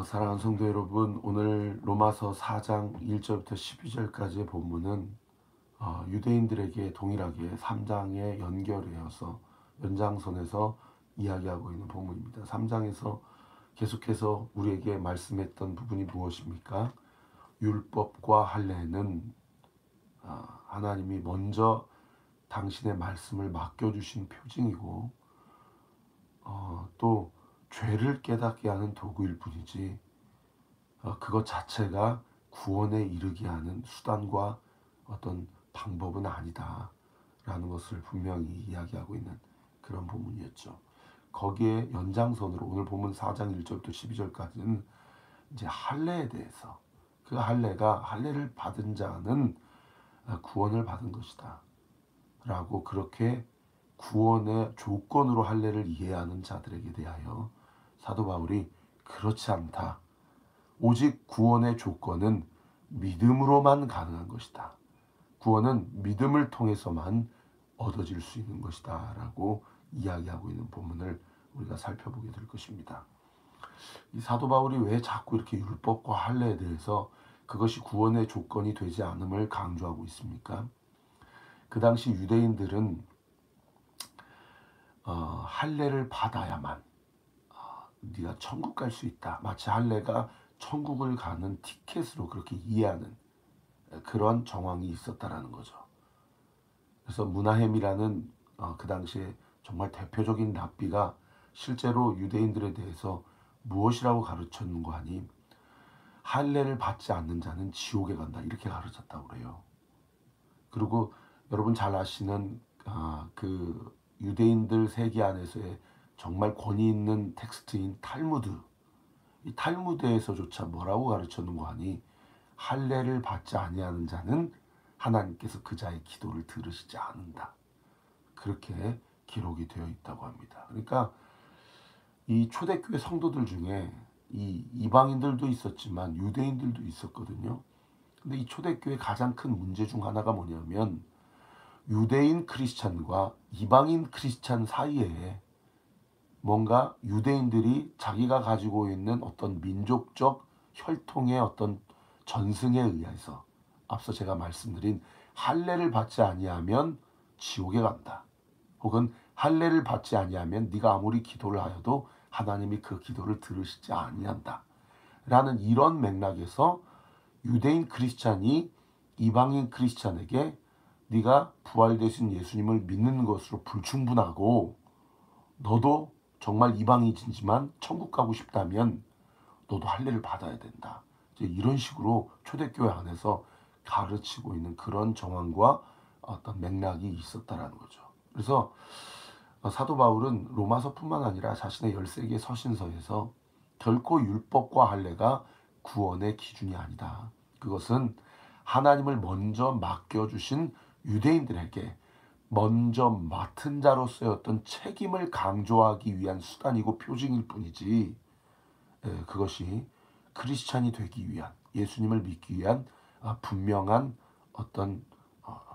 사랑하는 성도 여러분, 오늘 로마서 4장 1절부터 12절까지의 본문은 유대인들에게 동일하게 3장에 연결되어서 연장선에서 이야기하고 있는 본문입니다. 3장에서 계속해서 우리에게 말씀했던 부분이 무엇입니까? 율법과 할례는 하나님이 먼저 당신의 말씀을 맡겨주신 표징이고 또 죄를 깨닫게 하는 도구일 뿐이지 그것 자체가 구원에 이르게 하는 수단과 어떤 방법은 아니다라는 것을 분명히 이야기하고 있는 그런 본문이었죠. 거기에 연장선으로 오늘 본문 4장 1절부터 12절까지는 이제 할례에 대해서 그 할례가 할례를 받은 자는 구원을 받은 것이다 라고 그렇게 구원의 조건으로 할례를 이해하는 자들에게 대하여 사도 바울이 그렇지 않다. 오직 구원의 조건은 믿음으로만 가능한 것이다. 구원은 믿음을 통해서만 얻어질 수 있는 것이다 라고 이야기하고 있는 본문을 우리가 살펴보게 될 것입니다. 이 사도 바울이 왜 자꾸 이렇게 율법과 할례에 대해서 그것이 구원의 조건이 되지 않음을 강조하고 있습니까? 그 당시 유대인들은 할례를 받아야만 네가 천국 갈 수 있다. 마치 할례가 천국을 가는 티켓으로 그렇게 이해하는 그런 정황이 있었다라는 거죠. 그래서 문하햄이라는 그 당시에 정말 대표적인 랍비가 실제로 유대인들에 대해서 무엇이라고 가르쳤는가 하니 할례를 받지 않는 자는 지옥에 간다 이렇게 가르쳤다고 그래요. 그리고 여러분 잘 아시는 그 유대인들 세계 안에서의 정말 권위 있는 텍스트인 탈무드, 이 탈무드에서조차 뭐라고 가르쳤는가 하니 할례를 받지 아니하는 자는 하나님께서 그 자의 기도를 들으시지 않는다. 그렇게 기록이 되어 있다고 합니다. 그러니까 이 초대교회 성도들 중에 이 이방인들도 있었지만 유대인들도 있었거든요. 근데 이 초대교회 가장 큰 문제 중 하나가 뭐냐면 유대인 크리스찬과 이방인 크리스찬 사이에 뭔가 유대인들이 자기가 가지고 있는 어떤 민족적 혈통의 어떤 전승에 의해서 앞서 제가 말씀드린 할례를 받지 아니하면 지옥에 간다. 혹은 할례를 받지 아니하면 네가 아무리 기도를 하여도 하나님이 그 기도를 들으시지 아니한다. 라는 이런 맥락에서 유대인 크리스찬이 이방인 크리스찬에게 네가 부활되신 예수님을 믿는 것으로 불충분하고 너도 정말 이방인이지만 천국 가고 싶다면 너도 할례를 받아야 된다. 이제 이런 식으로 초대교회 안에서 가르치고 있는 그런 정황과 어떤 맥락이 있었다라는 거죠. 그래서 사도 바울은 로마서뿐만 아니라 자신의 13개 서신서에서 결코 율법과 할례가 구원의 기준이 아니다. 그것은 하나님을 먼저 맡겨주신 유대인들에게 먼저 맡은 자로서의 어떤 책임을 강조하기 위한 수단이고 표징일 뿐이지 그것이 크리스찬이 되기 위한 예수님을 믿기 위한 분명한 어떤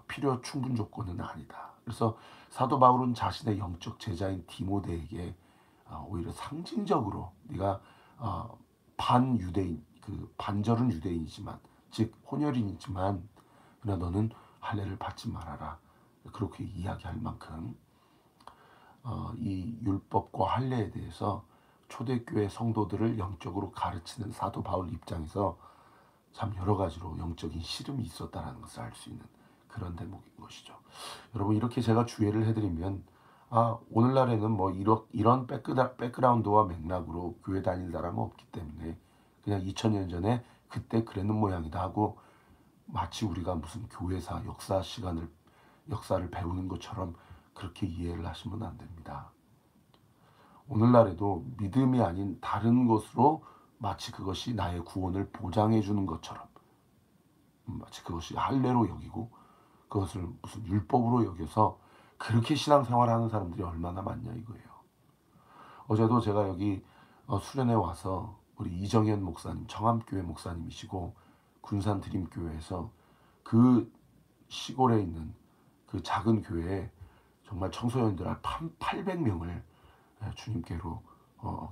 필요 충분 조건은 아니다. 그래서 사도 바울은 자신의 영적 제자인 디모데에게 오히려 상징적으로 네가 반유대인 그 반절은 유대인이지만 즉 혼혈인이지만 그러나 너는 할례를 받지 말아라. 그렇게 이야기할 만큼 이 율법과 할례에 대해서 초대교회 성도들을 영적으로 가르치는 사도 바울 입장에서 참 여러 가지로 영적인 씨름이 있었다라는 것을 알 수 있는 그런 대목인 것이죠. 여러분 이렇게 제가 주의를 해드리면 오늘날에는 뭐 이런 백그라운드와 맥락으로 교회 다닐 사람은 없기 때문에 그냥 2000년 전에 그때 그랬는 모양이다 하고 마치 우리가 무슨 교회사 역사를 배우는 것처럼 그렇게 이해를 하시면 안 됩니다. 오늘날에도 믿음이 아닌 다른 것으로 마치 그것이 나의 구원을 보장해 주는 것처럼 마치 그것이 할례로 여기고 그것을 무슨 율법으로 여겨서 그렇게 신앙생활하는 사람들이 얼마나 많냐 이거예요. 어제도 제가 여기 수련회 와서 우리 이정현 목사님 청암교회 목사님이시고 군산 드림교회에서 그 시골에 있는 그 작은 교회에 정말 청소년들 한 800명을 주님께로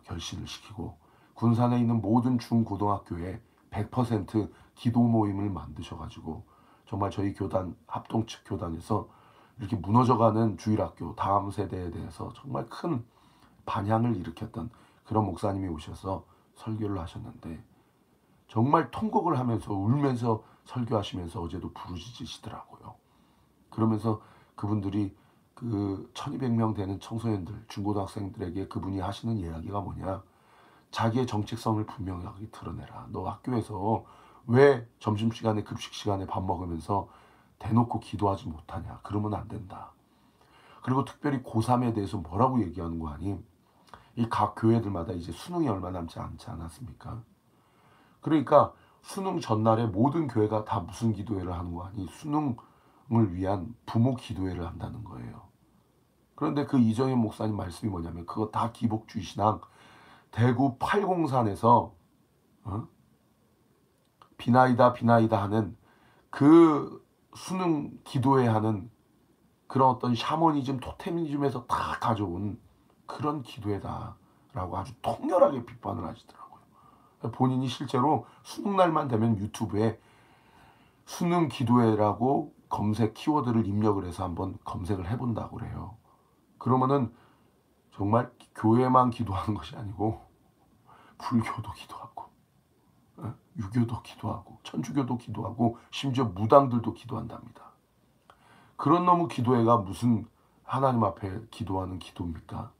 결신을 시키고 군산에 있는 모든 중고등학교에 100% 기도 모임을 만드셔가지고 정말 저희 교단 합동 측 교단에서 이렇게 무너져가는 주일학교 다음 세대에 대해서 정말 큰 반향을 일으켰던 그런 목사님이 오셔서 설교를 하셨는데 정말 통곡을 하면서 울면서 설교하시면서 어제도 부르짖으시더라고요. 그러면서 그분들이 그 1200명 되는 청소년들, 중고등학생들에게 그분이 하시는 이야기가 뭐냐. 자기의 정체성을 분명하게 드러내라. 너 학교에서 왜 점심시간에 급식시간에 밥 먹으면서 대놓고 기도하지 못하냐. 그러면 안 된다. 그리고 특별히 고3에 대해서 뭐라고 얘기하는 거 아니? 이 각 교회들마다 이제 수능이 얼마 남지 않지 않았습니까? 그러니까 수능 전날에 모든 교회가 다 무슨 기도회를 하는 거 아니? 수능을 위한 부모 기도회를 한다는 거예요. 그런데 그 이정현 목사님 말씀이 뭐냐면 그거 다 기복주의 신앙 대구 팔공산에서 비나이다 비나이다 하는 그 수능 기도회 하는 그런 어떤 샤머니즘 토테미즘에서 다 가져온 그런 기도회다라고 아주 통렬하게 비판을 하시더라고요. 본인이 실제로 수능날만 되면 유튜브에 수능 기도회라고 검색 키워드를 입력을 해서 한번 검색을 해본다고 그래요. 그러면은 정말 교회만 기도하는 것이 아니고 불교도 기도하고 유교도 기도하고 천주교도 기도하고 심지어 무당들도 기도한답니다. 그런 놈의 기도회가 무슨 하나님 앞에 기도하는 기도입니까?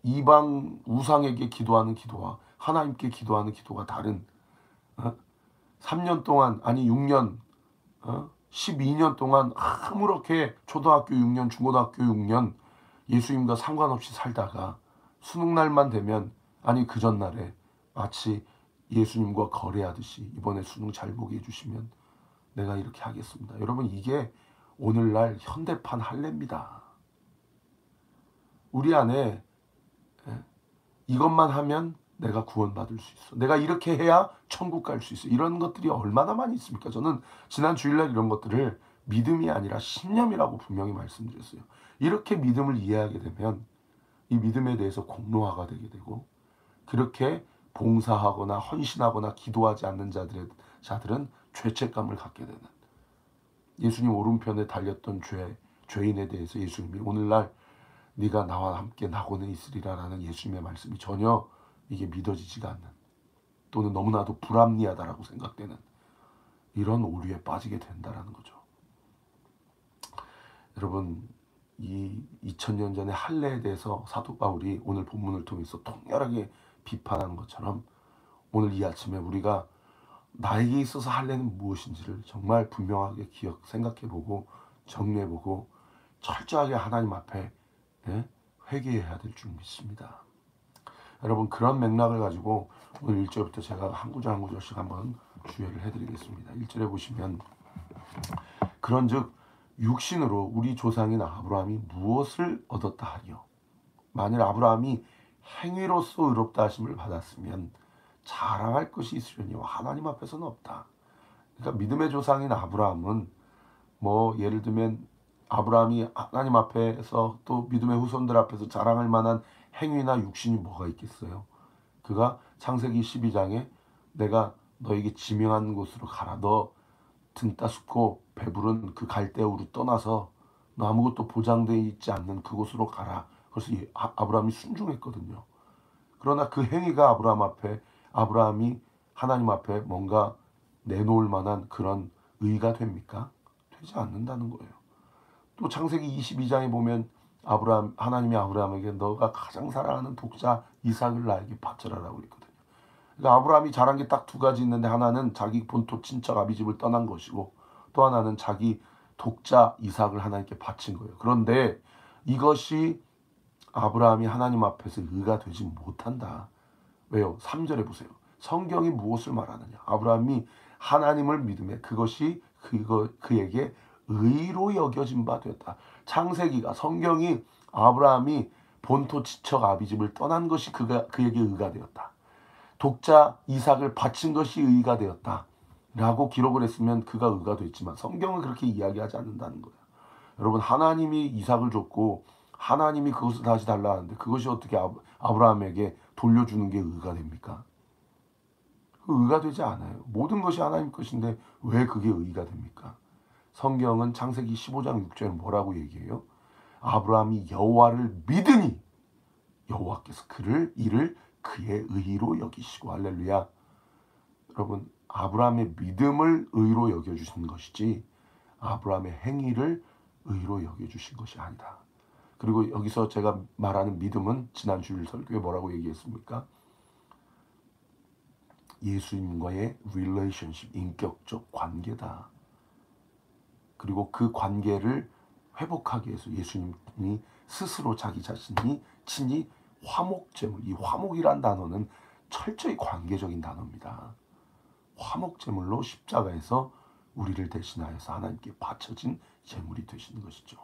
이방 우상에게 기도하는 기도와 하나님께 기도하는 기도가 다른 3년 동안 아니 6년 12년 동안 아무렇게 초등학교 6년 중고등학교 6년 예수님과 상관없이 살다가 수능날만 되면 아니 그 전날에 마치 예수님과 거래하듯이 이번에 수능 잘 보게 해주시면 내가 이렇게 하겠습니다. 여러분 이게 오늘날 현대판 할례입니다. 우리 안에 이것만 하면 내가 구원받을 수 있어. 내가 이렇게 해야 천국 갈 수 있어. 이런 것들이 얼마나 많이 있습니까? 저는 지난 주일날 이런 것들을 믿음이 아니라 신념이라고 분명히 말씀드렸어요. 이렇게 믿음을 이해하게 되면 이 믿음에 대해서 공로화가 되게 되고 그렇게 봉사하거나 헌신하거나 기도하지 않는 자들은 죄책감을 갖게 되는 예수님 오른편에 달렸던 죄인에 대해서 예수님이 오늘날 네가 나와 함께 낙원에 있으리라라는 예수님의 말씀이 전혀 이게 믿어지지가 않는 또는 너무나도 불합리하다라고 생각되는 이런 오류에 빠지게 된다라는 거죠. 여러분 이 2000년 전의 할례에 대해서 사도 바울이 오늘 본문을 통해서 통렬하게 비판하는 것처럼 오늘 이 아침에 우리가 나에게 있어서 할례는 무엇인지를 정말 분명하게 생각해보고 정리해보고 철저하게 하나님 앞에 회개해야 될 줄 믿습니다. 여러분 그런 맥락을 가지고 오늘 1절부터 제가 한 구절 한 구절씩 한번 주의를 해드리겠습니다. 1절에 보시면 그런즉 육신으로 우리 조상인 아브라함이 무엇을 얻었다 하리요. 만일 아브라함이 행위로서 의롭다 하심을 받았으면 자랑할 것이 있으려니와 하나님 앞에서는 없다. 그러니까 믿음의 조상인 아브라함은 뭐 예를 들면 아브라함이 하나님 앞에서 또 믿음의 후손들 앞에서 자랑할 만한 행위나 육신이 뭐가 있겠어요. 그가 창세기 12장에 내가 너에게 지명한 곳으로 가라. 너 등 따숩고 배부른 그 갈대우로 떠나서 너 아무것도 보장되어 있지 않는 그곳으로 가라. 그래서 아브라함이 순종했거든요. 그러나 그 행위가 아브라함이 하나님 앞에 뭔가 내놓을 만한 그런 의가 됩니까? 되지 않는다는 거예요. 또 창세기 22장에 보면 하나님이 아브라함에게 너가 가장 사랑하는 독자 이삭을 나에게 바쳐라라고 그랬거든요. 그러니까 아브라함이 잘한 게 딱 두 가지 있는데 하나는 자기 본토 친척 아비집을 떠난 것이고 또 하나는 자기 독자 이삭을 하나님께 바친 거예요. 그런데 이것이 아브라함이 하나님 앞에서 의가 되지 못한다. 왜요? 3절에 보세요. 성경이 무엇을 말하느냐. 아브라함이 하나님을 믿음에 그것이 그에게 의로 여겨진 바 되었다. 창세기가 성경이 아브라함이 본토 친척 아비집을 떠난 것이 그에게 의가 되었다. 독자 이삭을 바친 것이 의가 되었다. 라고 기록을 했으면 그가 의가 됐지만 성경은 그렇게 이야기하지 않는다는 거예요. 여러분 하나님이 이삭을 줬고 하나님이 그것을 다시 달라는데 그것이 어떻게 아브라함에게 돌려주는 게 의가 됩니까? 의가 되지 않아요. 모든 것이 하나님 것인데 왜 그게 의가 됩니까? 성경은 창세기 15장 6절에 뭐라고 얘기해요? 아브라함이 여호와를 믿으니 여호와께서 이를 그의 의로 여기시고. 할렐루야. 여러분, 아브라함의 믿음을 의로 여겨주신 것이지 아브라함의 행위를 의로 여겨주신 것이 아니다. 그리고 여기서 제가 말하는 믿음은 지난 주일 설교에 뭐라고 얘기했습니까? 예수님과의 relationship, 인격적 관계다. 그리고 그 관계를 회복하기 위해서 예수님이 스스로 자기 자신이 친히 화목제물, 이 화목이란 단어는 철저히 관계적인 단어입니다. 화목제물로 십자가에서 우리를 대신하여서 하나님께 바쳐진 제물이 되시는 것이죠.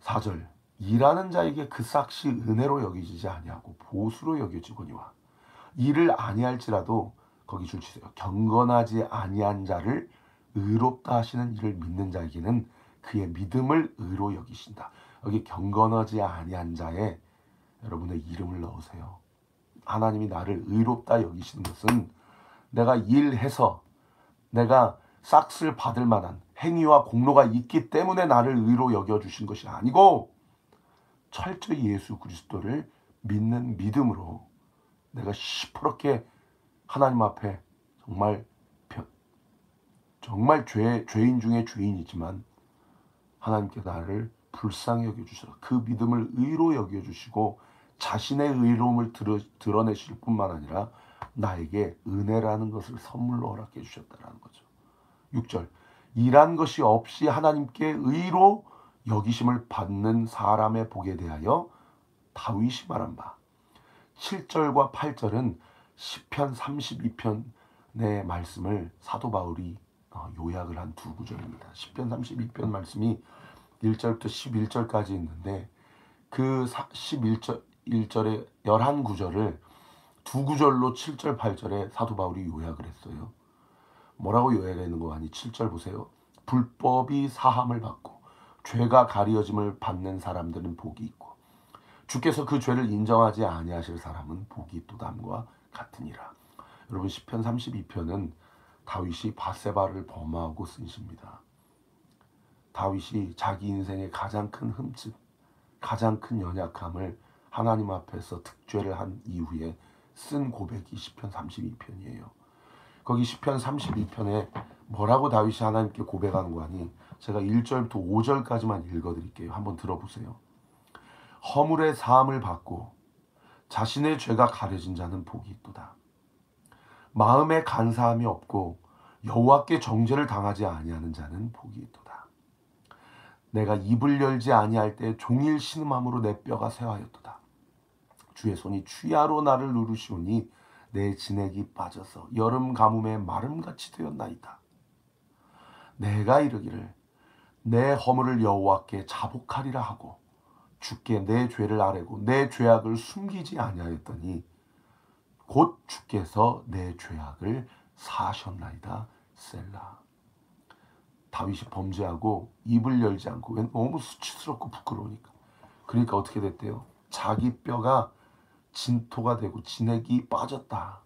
4절, 일하는 자에게 그 삭시 은혜로 여기지지 아니하고 보수로 여겨지거니와 일을 아니할지라도 거기 줄 치세요. 경건하지 아니한 자를 의롭다 하시는 이를 믿는 자에게는 그의 믿음을 의로 여기신다. 여기 경건하지 아니한 자에 여러분의 이름을 넣으세요. 하나님이 나를 의롭다 여기시는 것은 내가 일해서 내가 싹쓸 받을 만한 행위와 공로가 있기 때문에 나를 의로 여겨주신 것이 아니고 철저히 예수 그리스도를 믿는 믿음으로 내가 시퍼렇게 하나님 앞에 정말 죄인 중에 죄인이지만 하나님께 나를 불쌍히 여겨주셔서 그 믿음을 의로 여겨주시고 자신의 의로움을 드러내실 뿐만 아니라 나에게 은혜라는 것을 선물로 허락해 주셨다는 거죠. 6절, 일한 것이 없이 하나님께 의로 여기심을 받는 사람의 복에 대하여 다윗이 말한 바. 7절과 8절은 시편 32편의 말씀을 사도 바울이 요약을 한 두 구절입니다. 시편 32편 말씀이 1절부터 11절까지 있는데 그 11절의 11구절을 두 구절로 7절 8절에 사도 바울이 요약을 했어요. 뭐라고 요약하는 거 아니? 7절 보세요. 불법이 사함을 받고 죄가 가려짐을 받는 사람들은 복이 있고 주께서 그 죄를 인정하지 아니하실 사람은 복이 또 남과 같으니라. 여러분, 시편 32편은 다윗이 밧세바를 범하고 쓴 시입니다. 다윗이 자기 인생의 가장 큰 흠집, 가장 큰 연약함을 하나님 앞에서 득죄를 한 이후에 쓴 고백이 시편 32편이에요. 거기 시편 32편에 뭐라고 다윗이 하나님께 고백하는 거 아니? 제가 1절부터 5절까지만 읽어드릴게요. 한번 들어보세요. 허물의 사함을 받고 자신의 죄가 가려진 자는 복이 있도다. 마음에 간사함이 없고 여호와께 정죄를 당하지 아니하는 자는 복이 있도다. 내가 입을 열지 아니할 때 종일 신음함으로 내 뼈가 쇠하였도다. 주의 손이 취하로 나를 누르시오니 내 진액이 빠져서 여름 가뭄에 마름같이 되었나이다. 내가 이르기를 내 허물을 여호와께 자복하리라 하고 주께 내 죄를 아뢰고 내 죄악을 숨기지 아니하였더니 곧 주께서 내 죄악을 사하셨나이다. 셀라. 다윗이 범죄하고 입을 열지 않고 너무 수치스럽고 부끄러우니까. 그러니까 어떻게 됐대요? 자기 뼈가 진토가 되고 진액이 빠졌다.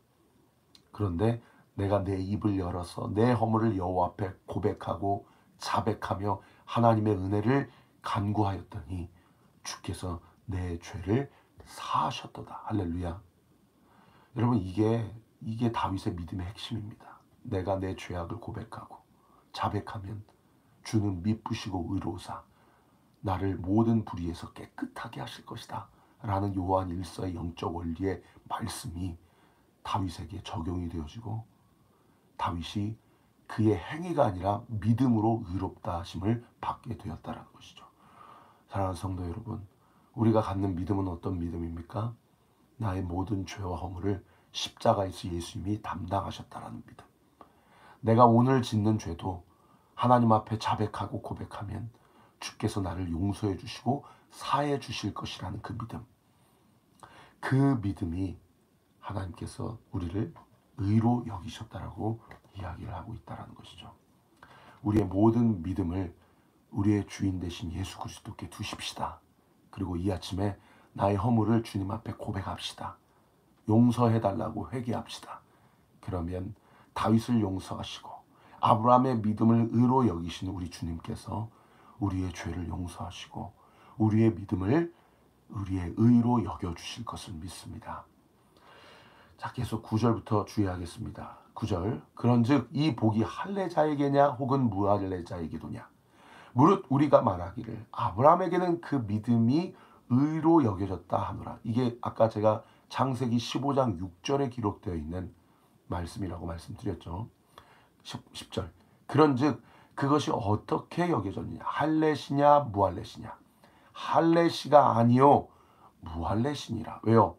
그런데 내가 내 입을 열어서 내 허물을 여호와 앞에 고백하고 자백하며 하나님의 은혜를 간구하였더니 주께서 내 죄를 사하셨도다. 할렐루야. 여러분, 이게 다윗의 믿음의 핵심입니다. 내가 내 죄악을 고백하고 자백하면 주는 미쁘시고 의로우사 나를 모든 불의에서 깨끗하게 하실 것이다 라는 요한 1서의 영적 원리의 말씀이 다윗에게 적용이 되어지고 다윗이 그의 행위가 아니라 믿음으로 의롭다 하심을 받게 되었다는 것이죠. 사랑하는 성도 여러분, 우리가 갖는 믿음은 어떤 믿음입니까? 나의 모든 죄와 허물을 십자가에서 예수님이 담당하셨다라는 믿음. 내가 오늘 짓는 죄도 하나님 앞에 자백하고 고백하면 주께서 나를 용서해 주시고 사해 주실 것이라는 그 믿음. 그 믿음이 하나님께서 우리를 의로 여기셨다라고 이야기를 하고 있다는 것이죠. 우리의 모든 믿음을 우리의 주인 되신 예수 그리스도께 두십시다. 그리고 이 아침에 나의 허물을 주님 앞에 고백합시다. 용서해달라고 회개합시다. 그러면 다윗을 용서하시고 아브라함의 믿음을 의로 여기신 우리 주님께서 우리의 죄를 용서하시고 우리의 믿음을 우리의 의로 여겨주실 것을 믿습니다. 자, 계속 9절부터 주의하겠습니다. 9절. 그런즉 이 복이 할례자에게냐 혹은 무할례자에게도냐. 무릇 우리가 말하기를 아브라함에게는 그 믿음이 의로 여겨졌다 하노라. 이게 아까 제가 창세기 15장 6절에 기록되어 있는 말씀이라고 말씀드렸죠. 10절. 그런즉 그것이 어떻게 여겨졌느냐. 할례시냐 무할례시냐. 할례시가 아니요 무할례시니라. 왜요?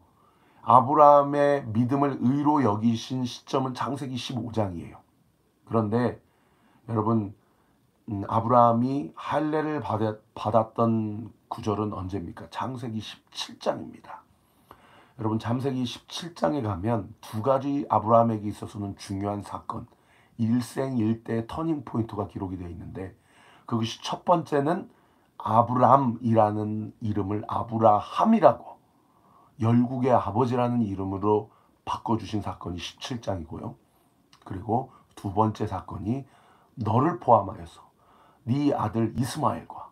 아브라함의 믿음을 의로 여기신 시점은 창세기 15장이에요. 그런데 여러분 아브라함이 할례를 받았던 구절은 언제입니까? 창세기 17장입니다. 여러분 창세기 17장에 가면 두 가지 아브라함에게 있어서는 중요한 사건, 일생일대 터닝 포인트가 기록이 되어 있는데 그것이 첫 번째는 아브람이라는 이름을 아브라함이라고 열국의 아버지라는 이름으로 바꿔주신 사건이 17장이고요. 그리고 두 번째 사건이 너를 포함하여서 네 아들 이스마엘과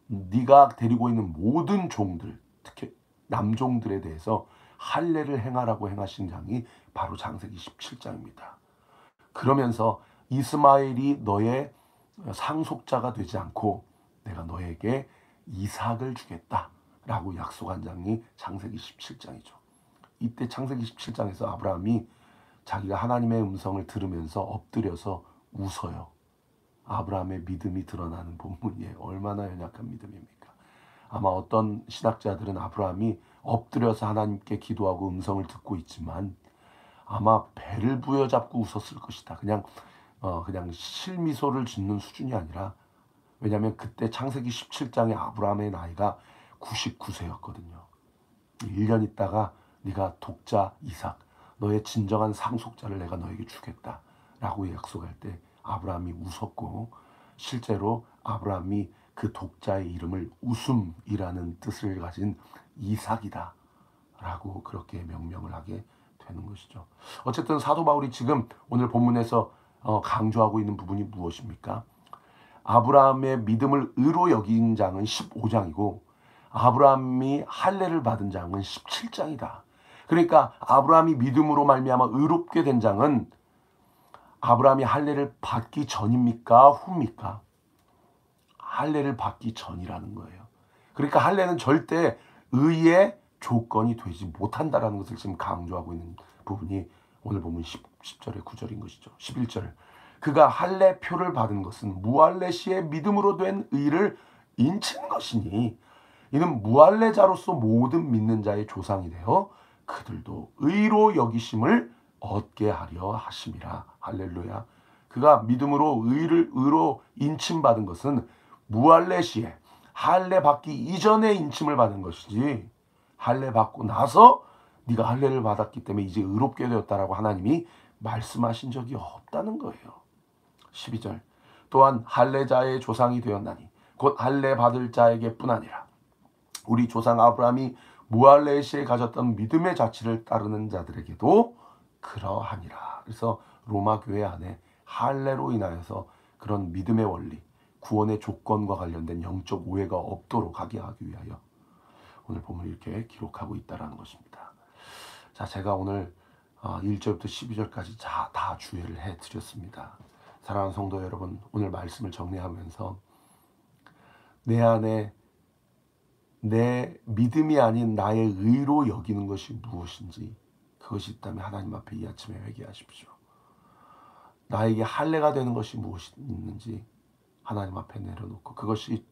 네가 데리고 있는 모든 종들, 특히 남종들에 대해서 할례를 행하라고 행하신 장이 바로 창세기 17장입니다. 그러면서 이스마엘이 너의 상속자가 되지 않고 내가 너에게 이삭을 주겠다 라고 약속한 장이 창세기 17장이죠. 이때 창세기 17장에서 아브라함이 자기가 하나님의 음성을 들으면서 엎드려서 웃어요. 아브라함의 믿음이 드러나는 본문이에요. 얼마나 연약한 믿음입니까? 아마 어떤 신학자들은 아브라함이 엎드려서 하나님께 기도하고 음성을 듣고 있지만 아마 배를 부여잡고 웃었을 것이다. 그냥 실미소를 짓는 수준이 아니라, 왜냐하면 그때 창세기 17장의 아브라함의 나이가 99세였거든요. 1년 있다가 네가 독자 이삭, 너의 진정한 상속자를 내가 너에게 주겠다 라고 약속할 때 아브라함이 웃었고, 실제로 아브라함이 그 독자의 이름을 웃음이라는 뜻을 가진 이삭이다 라고 그렇게 명명을 하게 되는 것이죠. 어쨌든 사도 바울이 지금 오늘 본문에서 강조하고 있는 부분이 무엇입니까? 아브라함의 믿음을 의로 여긴 장은 15장이고 아브라함이 할례를 받은 장은 17장이다. 그러니까 아브라함이 믿음으로 말미암아 의롭게 된 장은 아브라함이 할례를 받기 전입니까? 후입니까? 할례를 받기 전이라는 거예요. 그러니까 할례는 절대 의의 조건이 되지 못한다라는 것을 지금 강조하고 있는 부분이 오늘 보면 10절의 9절인 것이죠. 11절. 그가 할례표를 받은 것은 무할례시의 믿음으로 된 의를 인친 것이니 이는 무할례자로서 모든 믿는 자의 조상이 되어 그들도 의로 여기심을 얻게 하려 하심이라. 할렐루야. 그가 믿음으로 의로 인침받은 것은 무할례시에 할례 받기 이전에 인침을 받은 것이지, 할례 받고 나서 네가 할례를 받았기 때문에 이제 의롭게 되었다라고 하나님이 말씀하신 적이 없다는 거예요. 12절. 또한 할례자의 조상이 되었나니 곧 할례 받을 자에게뿐 아니라 우리 조상 아브라함이 무할례시에 가졌던 믿음의 자취를 따르는 자들에게도 그러하니라. 그래서 로마 교회 안에 할례로 인하여서 그런 믿음의 원리, 구원의 조건과 관련된 영적 오해가 없도록 하게 하기 위하여 오늘 보면 이렇게 기록하고 있다는 것입니다. 자, 제가 오늘 1절부터 12절까지 다 주의를 해드렸습니다. 사랑하는 성도 여러분, 오늘 말씀을 정리하면서 내 안에 내 믿음이 아닌 나의 의로 여기는 것이 무엇인지, 그것이 있다면 하나님 앞에 이 아침에 회개하십시오. 나에게 할례가 되는 것이 무엇이 있는지 하나님 앞에 내려놓고 그것이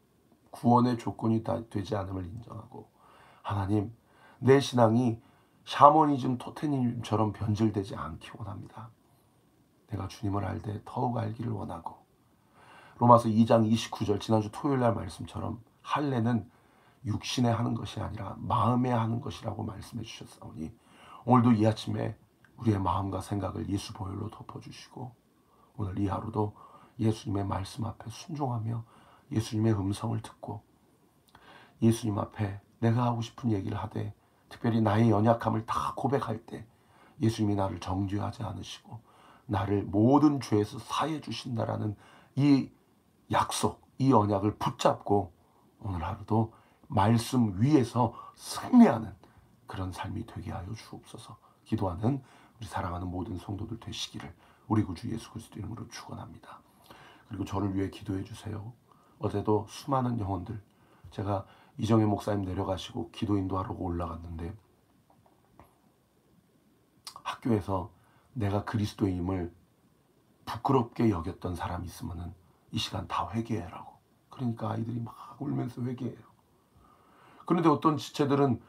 구원의 조건이 되지 않음을 인정하고, 하나님, 내 신앙이 샤머니즘, 토테니즘처럼 변질되지 않기 원합니다. 내가 주님을 알 때 더욱 알기를 원하고, 로마서 2장 29절 지난주 토요일날 말씀처럼 할례는 육신에 하는 것이 아니라 마음에 하는 것이라고 말씀해 주셨사오니 오늘도 이 아침에 우리의 마음과 생각을 예수 보혈로 덮어주시고 오늘 이 하루도 예수님의 말씀 앞에 순종하며 예수님의 음성을 듣고 예수님 앞에 내가 하고 싶은 얘기를 하되, 특별히 나의 연약함을 다 고백할 때 예수님이 나를 정죄하지 않으시고 나를 모든 죄에서 사해 주신다라는 이 약속, 이 언약을 붙잡고 오늘 하루도 말씀 위에서 승리하는 그런 삶이 되게 하여 주옵소서. 기도하는 우리 사랑하는 모든 성도들 되시기를 우리 구주 예수 그리스도 이름으로 축원합니다. 그리고 저를 위해 기도해 주세요. 어제도 수많은 영혼들, 제가 이정혜 목사님 내려가시고 기도 인도하러 올라갔는데 학교에서 내가 그리스도인임을 부끄럽게 여겼던 사람이 있으면은 이 시간 다 회개해라고. 그러니까 아이들이 막 울면서 회개해요. 그런데 어떤 지체들은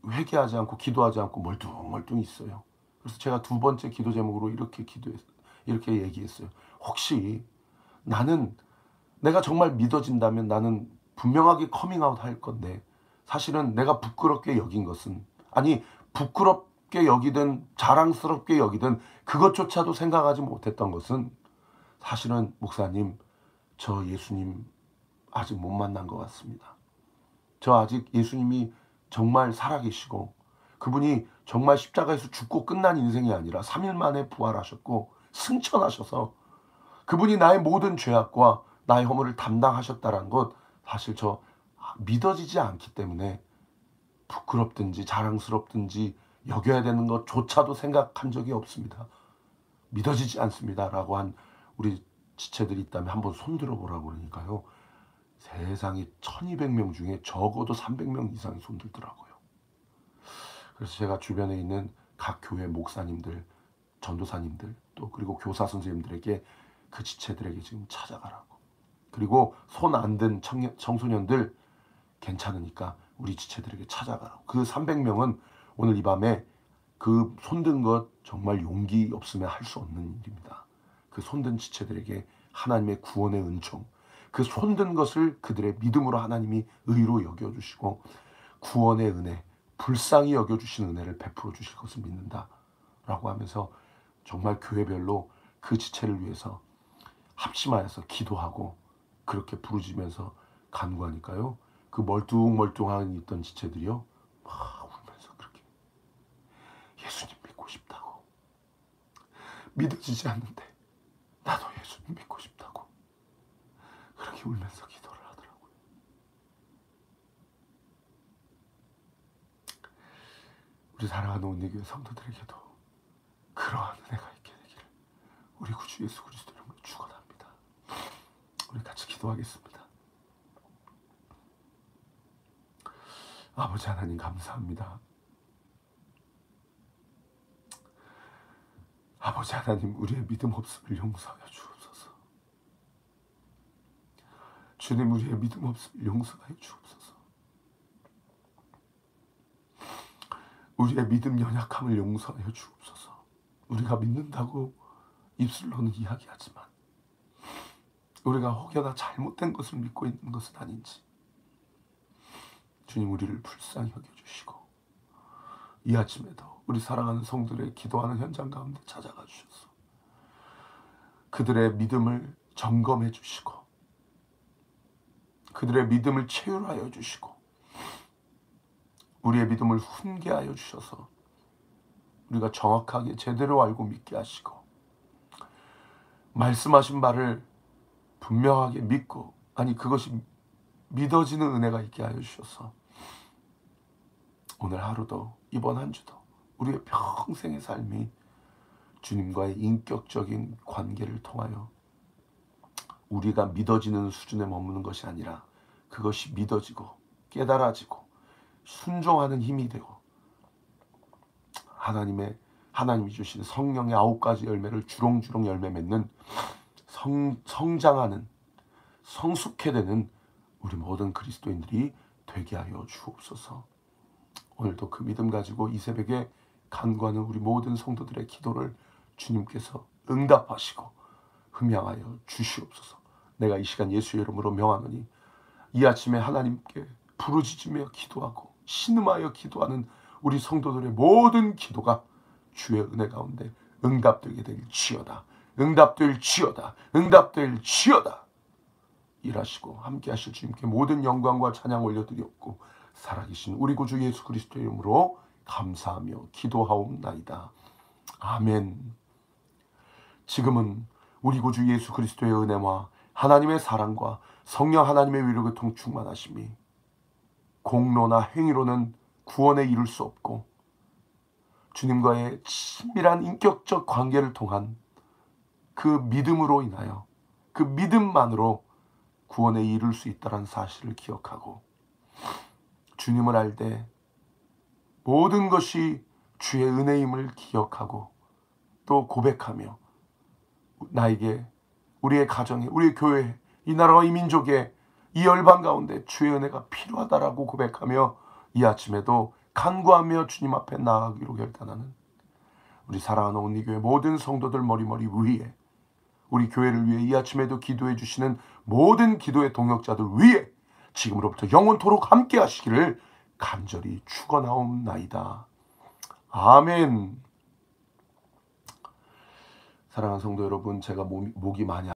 회개하지 않고 기도하지 않고 멀뚱멀뚱 있어요. 그래서 제가 두 번째 기도 제목으로 이렇게 얘기했어요. 혹시 나는 내가 정말 믿어진다면 나는 분명하게 커밍아웃 할 건데, 사실은 내가 부끄럽게 여긴 것은, 아니 부끄럽게 여기든 자랑스럽게 여기든 그것조차도 생각하지 못했던 것은, 사실은 목사님, 저 예수님 아직 못 만난 것 같습니다. 저 아직 예수님이 정말 살아계시고 그분이 정말 십자가에서 죽고 끝난 인생이 아니라 3일 만에 부활하셨고 승천하셔서 그분이 나의 모든 죄악과 나의 허물을 담당하셨다는 것, 사실 저 믿어지지 않기 때문에 부끄럽든지 자랑스럽든지 여겨야 되는 것조차도 생각한 적이 없습니다. 믿어지지 않습니다 라고 한 우리 지체들이 있다면 한번 손들어 보라고. 그러니까요, 세상에 1200명 중에 적어도 300명 이상이 손들더라고요. 그래서 제가 주변에 있는 각 교회 목사님들, 전도사님들, 또 그리고 교사 선생님들에게 그 지체들에게 지금 찾아가라고. 그리고 손 안 든 청소년들 괜찮으니까 우리 지체들에게 찾아가라고. 그 300명은 오늘 이 밤에 그 손든 것 정말 용기 없으면 할 수 없는 일입니다. 그 손든 지체들에게 하나님의 구원의 은총, 그 손든 것을 그들의 믿음으로 하나님이 의로 여겨주시고 구원의 은혜, 불쌍히 여겨주신 은혜를 베풀어 주실 것을 믿는다 라고 하면서 정말 교회별로 그 지체를 위해서 합심하여서 기도하고 그렇게 부르짖으면서 간구하니까요, 그 멀뚱멀뚱한 있던 지체들이요 막 울면서 그렇게 예수님 믿고 싶다고, 믿어지지 않는데 나도 예수님 믿고 싶다고 그렇게 울면서 기도를 하더라고요. 우리 사랑하는 온리교회 성도들에게도 그러한 은혜가 있게 되기를 우리 구주 예수 그리스도 이름으로 축원합니다. 우리 같이 기도하겠습니다. 아버지 하나님 감사합니다. 아버지 하나님, 우리의 믿음 없음을 용서하여 주옵소서. 주님, 우리의 믿음 없음을 용서하여 주옵소서. 우리의 믿음 연약함을 용서하여 주옵소서. 우리가 믿는다고 입술로는 이야기하지만 우리가 혹여나 잘못된 것을 믿고 있는 것은 아닌지 주님, 우리를 불쌍히 여겨주시고 이 아침에도 우리 사랑하는 성들의 기도하는 현장 가운데 찾아가 주셔서 그들의 믿음을 점검해 주시고 그들의 믿음을 체휼하여 주시고 우리의 믿음을 훈계하여 주셔서 우리가 정확하게 제대로 알고 믿게 하시고 말씀하신 바를 분명하게 믿고, 아니 그것이 믿어지는 은혜가 있게 하여 주셔서 오늘 하루도 이번 한 주도 우리의 평생의 삶이 주님과의 인격적인 관계를 통하여 우리가 믿어지는 수준에 머무는 것이 아니라 그것이 믿어지고 깨달아지고 순종하는 힘이 되고 하나님이 주신 성령의 9가지 열매를 주렁주렁 열매 맺는 성장하는 성숙해 되는 우리 모든 그리스도인들이 되게 하여 주옵소서. 오늘도 그 믿음 가지고 이 새벽에 간구하는 우리 모든 성도들의 기도를 주님께서 응답하시고 흠양하여 주시옵소서. 내가 이 시간 예수의 이름으로 명하노니 이 아침에 하나님께 부르짖으며 기도하고 신음하여 기도하는 우리 성도들의 모든 기도가 주의 은혜 가운데 응답되게 될지어다. 응답될지어다. 응답될지어다. 일하시고 함께 하실 주님께 모든 영광과 찬양 올려드리옵고 살아계신 우리 구주 예수 그리스도의 이름으로 감사하며 기도하옵나이다. 아멘. 지금은 우리 구주 예수 그리스도의 은혜와 하나님의 사랑과 성령 하나님의 위로 교통 충만하심이 공로나 행위로는 구원에 이룰 수 없고 주님과의 친밀한 인격적 관계를 통한 그 믿음으로 인하여 그 믿음만으로 구원에 이룰 수 있다는 사실을 기억하고 주님을 알 때 모든 것이 주의 은혜임을 기억하고 또 고백하며 나에게, 우리의 가정에, 우리의 교회에, 이 나라와 이 민족에, 이 열방 가운데 주의 은혜가 필요하다라고 고백하며 이 아침에도 간구하며 주님 앞에 나아가기로 결단하는 우리 사랑하는 온리교회 모든 성도들 머리머리 위에, 우리 교회를 위해 이 아침에도 기도해 주시는 모든 기도의 동역자들 위에 지금으로부터 영원토록 함께 하시기를 간절히 축원하옵나이다. 아멘. 사랑하는 성도 여러분, 제가 목이 많이